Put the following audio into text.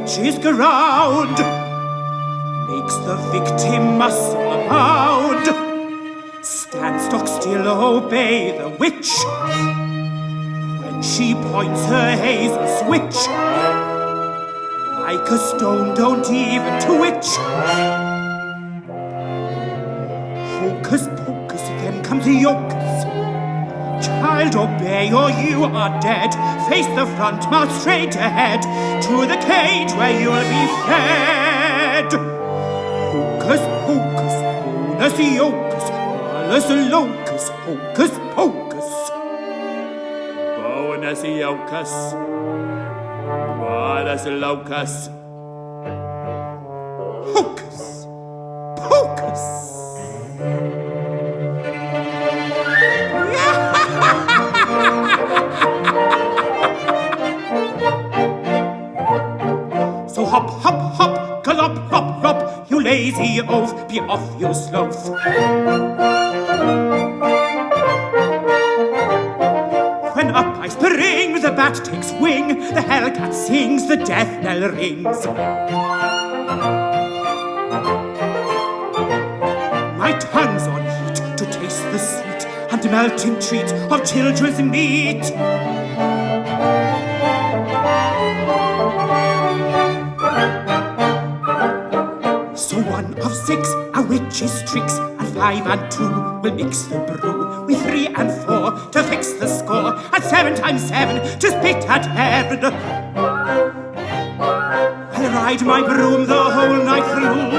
witch's ground, makes the victim muscle bound. Stand stock still, obey the witch, when she points her hazel switch. Like a stone, don't even twitch. Hocus pocus, then comes Hocus. Child, obey or you are dead. Face the front, mouth straight ahead, to the cage where you'll be fed. Hocus pocus, bonus Hocus, malus locus, hocus pocus. Bonus Hocus, malus locus, hocus pocus. So hop, hop, hop, gallop, rop, rop, you lazy oaf, be off, you sloth. When up I spring, the bat takes wing, the hellcat sings, the death knell rings. My tongue's on heat to taste the sweet and melting treat of children's meat. So 1 of 6 are witches' tricks, and 5 and 2 will mix the brew, with 3 and 4 to fix the score, and 7 times 7 to spit at heaven. I'll ride my broom the whole night through,